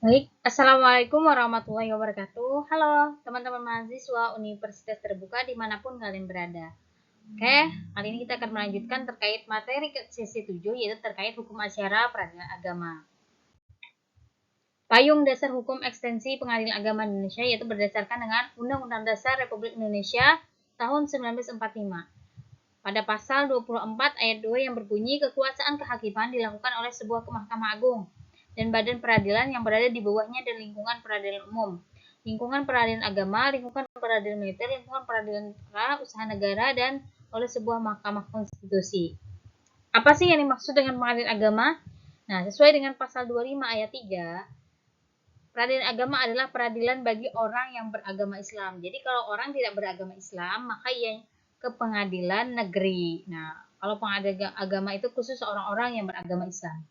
Baik, Assalamualaikum warahmatullahi wabarakatuh. Halo, teman-teman mahasiswa Universitas Terbuka dimanapun kalian berada. Oke, kali ini kita akan melanjutkan terkait materi sesi 7, yaitu terkait hukum acara peradilan agama. Payung dasar hukum ekstensi pengadilan agama Indonesia, yaitu berdasarkan dengan Undang-Undang Dasar Republik Indonesia tahun 1945. Pada pasal 24 ayat 2 yang berbunyi kekuasaan kehakiman dilakukan oleh sebuah Mahkamah Agung dan badan peradilan yang berada di bawahnya dan lingkungan peradilan umum, lingkungan peradilan agama, lingkungan peradilan militer, lingkungan peradilan usaha negara, dan oleh sebuah mahkamah konstitusi. Apa sih yang dimaksud dengan pengadilan agama? Nah, sesuai dengan pasal 25 ayat 3, peradilan agama adalah peradilan bagi orang yang beragama Islam. Jadi kalau orang tidak beragama Islam, maka ia ke pengadilan negeri. Nah, kalau pengadilan agama itu khusus orang-orang yang beragama Islam.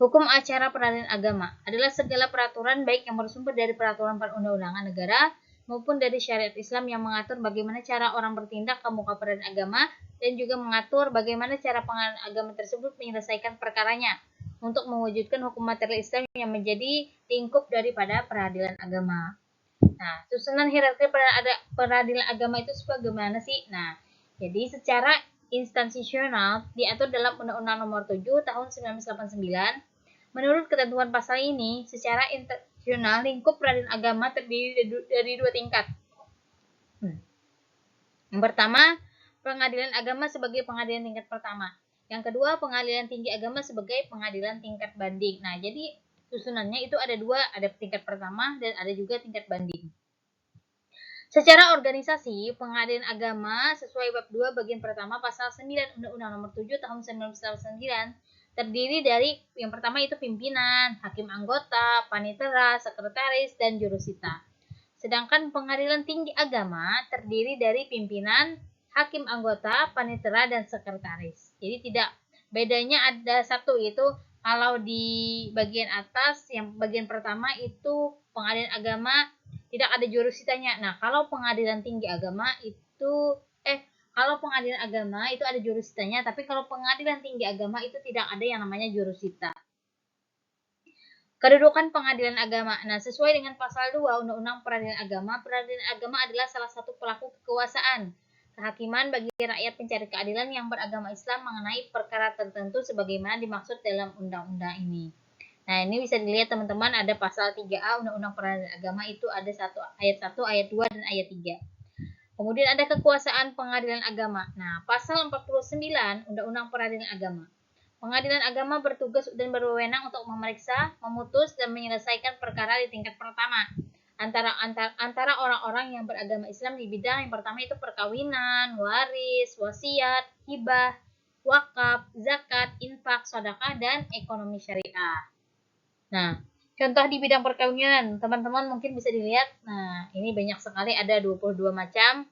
Hukum acara peradilan agama adalah segala peraturan baik yang bersumber dari peraturan perundang-undangan negara maupun dari syariat Islam yang mengatur bagaimana cara orang bertindak ke muka peradilan agama dan juga mengatur bagaimana cara pengadilan agama tersebut menyelesaikan perkaranya untuk mewujudkan hukum material Islam yang menjadi lingkup daripada peradilan agama. Nah, susunan hierarki peradilan agama itu bagaimana sih? Nah, jadi secara instansisional diatur dalam Undang-Undang Nomor 7 Tahun 1989. Menurut ketentuan pasal ini, secara institusional lingkup peradilan agama terdiri dari dua tingkat. Yang pertama, pengadilan agama sebagai pengadilan tingkat pertama. Yang kedua, pengadilan tinggi agama sebagai pengadilan tingkat banding. Nah, jadi susunannya itu ada dua, ada tingkat pertama dan ada juga tingkat banding. Secara organisasi, pengadilan agama sesuai bab 2 bagian pertama pasal 9 Undang-Undang Nomor 7 Tahun 1999 terdiri dari yang pertama itu pimpinan, hakim anggota, panitera, sekretaris, dan jurusita. Sedangkan pengadilan tinggi agama terdiri dari pimpinan, hakim anggota, panitera, dan sekretaris. Jadi tidak bedanya ada satu, itu kalau di bagian atas yang bagian pertama itu pengadilan agama tidak ada jurusitanya. Nah, kalau pengadilan tinggi agama itu kalau pengadilan agama itu ada jurusitanya, tapi kalau pengadilan tinggi agama itu tidak ada yang namanya jurusita. Kedudukan pengadilan agama. Nah, sesuai dengan pasal 2 Undang-Undang Peradilan agama adalah salah satu pelaku kekuasaan kehakiman bagi rakyat pencari keadilan yang beragama Islam mengenai perkara tertentu sebagaimana dimaksud dalam undang-undang ini. Nah, ini bisa dilihat teman-teman, ada pasal 3A Undang-Undang Peradilan Agama itu ada ayat 1, ayat 2, dan ayat 3. Kemudian ada kekuasaan pengadilan agama. Nah, pasal 49 Undang-Undang Peradilan Agama. Pengadilan agama bertugas dan berwenang untuk memeriksa, memutus, dan menyelesaikan perkara di tingkat pertama antara orang-orang yang beragama Islam di bidang yang pertama itu perkawinan, waris, wasiat, hibah, wakaf, zakat, infak, sedekah, dan ekonomi syariah. Nah, contoh di bidang perkawinan, teman-teman mungkin bisa dilihat. Nah, ini banyak sekali, ada 22 macam.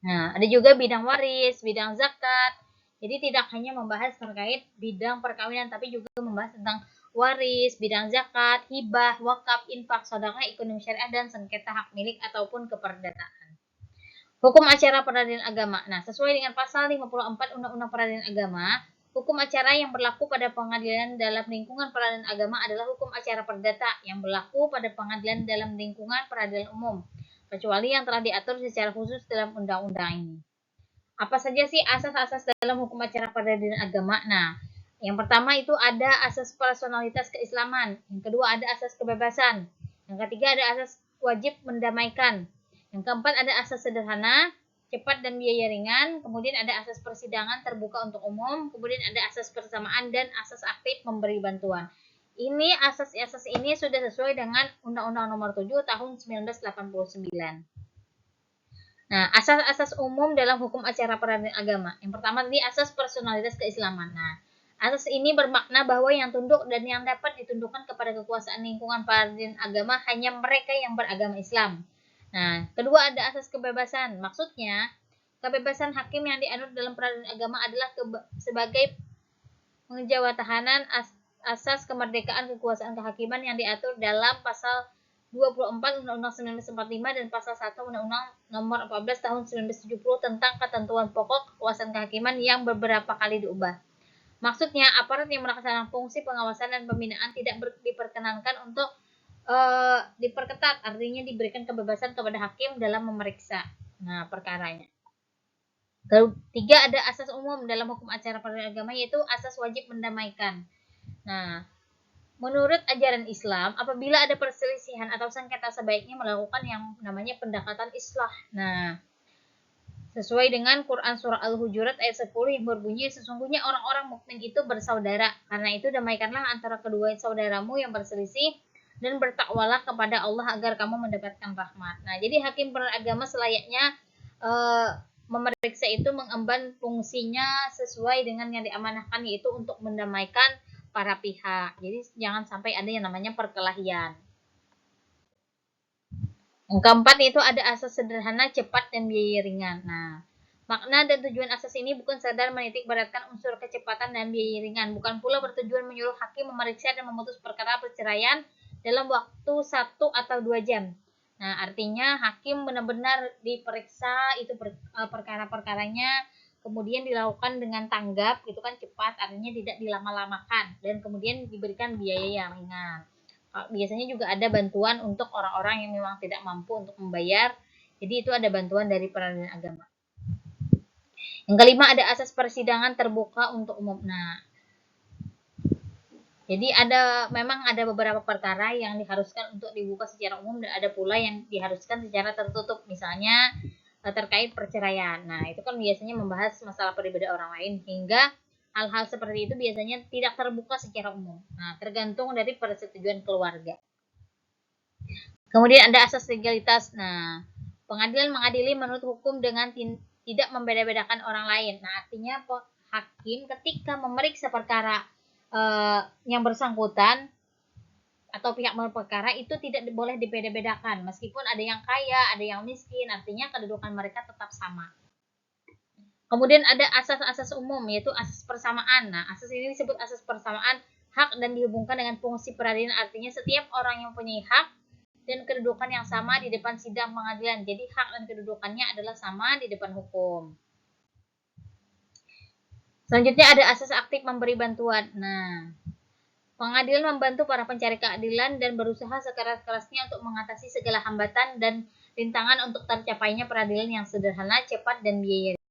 Nah, ada juga bidang waris, bidang zakat. Jadi tidak hanya membahas terkait bidang perkawinan, tapi juga membahas tentang waris, bidang zakat, hibah, wakaf, infak, sedekah, ekonomi syariah, dan sengketa hak milik ataupun keperdataan. Hukum acara peradilan agama. Nah, sesuai dengan pasal 54 Undang-Undang Peradilan Agama, hukum acara yang berlaku pada pengadilan dalam lingkungan peradilan agama adalah hukum acara perdata yang berlaku pada pengadilan dalam lingkungan peradilan umum, kecuali yang telah diatur secara khusus dalam undang-undang ini. Apa saja sih asas-asas dalam hukum acara peradilan agama? Nah, yang pertama itu ada asas personalitas keislaman. Yang kedua ada asas kebebasan. Yang ketiga ada asas wajib mendamaikan. Yang keempat ada asas sederhana, cepat dan biaya ringan. Kemudian ada asas persidangan terbuka untuk umum. Kemudian ada asas persamaan dan asas aktif memberi bantuan. Ini asas-asas ini sudah sesuai dengan Undang-Undang Nomor 7 Tahun 1989. Nah, asas-asas umum dalam hukum acara peradilan agama. Yang pertama tadi asas personalitas keislaman. Nah, asas ini bermakna bahwa yang tunduk dan yang dapat ditundukkan kepada kekuasaan lingkungan peradilan agama hanya mereka yang beragama Islam. Nah, kedua ada asas kebebasan. Maksudnya, kebebasan hakim yang dianut dalam peradilan agama adalah sebagai penjawatahanan asas kemerdekaan kekuasaan kehakiman yang diatur dalam pasal 24 Undang-Undang 1945 dan pasal 1 Undang-Undang Nomor 14 Tahun 1970 tentang ketentuan pokok kekuasaan kehakiman yang beberapa kali diubah. Maksudnya, aparat yang melaksanakan fungsi pengawasan dan pembinaan tidak diperkenankan untuk diperketat, artinya diberikan kebebasan kepada hakim dalam memeriksa perkaranya. Ketiga, ada asas umum dalam hukum acara peradilan agama, yaitu asas wajib mendamaikan. Nah, menurut ajaran Islam, apabila ada perselisihan atau sengketa, sebaiknya melakukan yang namanya pendekatan islah. Nah, sesuai dengan Quran surah Al-Hujurat ayat 10 yang berbunyi, sesungguhnya orang-orang mukmin itu bersaudara. Karena itu damaikanlah antara kedua saudaramu yang berselisih dan bertakwalah kepada Allah agar kamu mendapatkan rahmat. Nah, jadi hakim beragama selayaknya memeriksa itu mengemban fungsinya sesuai dengan yang diamanahkan, yaitu untuk mendamaikan para pihak. Jadi jangan sampai ada yang namanya perkelahian. Yang keempat itu ada asas sederhana, cepat, dan biaya ringan. Nah, makna dan tujuan asas ini bukan sadar menitik beratkan unsur kecepatan dan biaya ringan, bukan pula bertujuan menyuruh hakim memeriksa dan memutus perkara perceraian dalam waktu 1 atau 2 jam. Nah, artinya hakim benar-benar diperiksa itu perkara-perkaranya, kemudian dilakukan dengan tanggap, itu kan cepat, artinya tidak dilama-lamakan, dan kemudian diberikan biaya yang ringan. Biasanya juga ada bantuan untuk orang-orang yang memang tidak mampu untuk membayar. Jadi itu ada bantuan dari peradilan agama. Yang kelima, ada asas persidangan terbuka untuk umum. Nah, jadi memang ada beberapa perkara yang diharuskan untuk dibuka secara umum dan ada pula yang diharuskan secara tertutup. Misalnya terkait perceraian. Nah, itu kan biasanya membahas masalah pribadi orang lain, hingga hal-hal seperti itu biasanya tidak terbuka secara umum. Nah, tergantung dari persetujuan keluarga. Kemudian ada asas legalitas. Nah, pengadilan mengadili menurut hukum dengan tidak membeda-bedakan orang lain. Nah, artinya hakim ketika memeriksa perkara yang bersangkutan atau pihak perkara itu tidak boleh dibeda-bedakan. Meskipun ada yang kaya, ada yang miskin, artinya kedudukan mereka tetap sama. Kemudian ada asas-asas umum, yaitu asas persamaan. Nah, asas ini disebut asas persamaan hak dan dihubungkan dengan fungsi peradilan. Artinya setiap orang yang punya hak dan kedudukan yang sama di depan sidang pengadilan. Jadi hak dan kedudukannya adalah sama di depan hukum. Selanjutnya ada asas aktif memberi bantuan. Nah, pengadilan membantu para pencari keadilan dan berusaha sekeras-kerasnya untuk mengatasi segala hambatan dan rintangan untuk tercapainya peradilan yang sederhana, cepat, dan biaya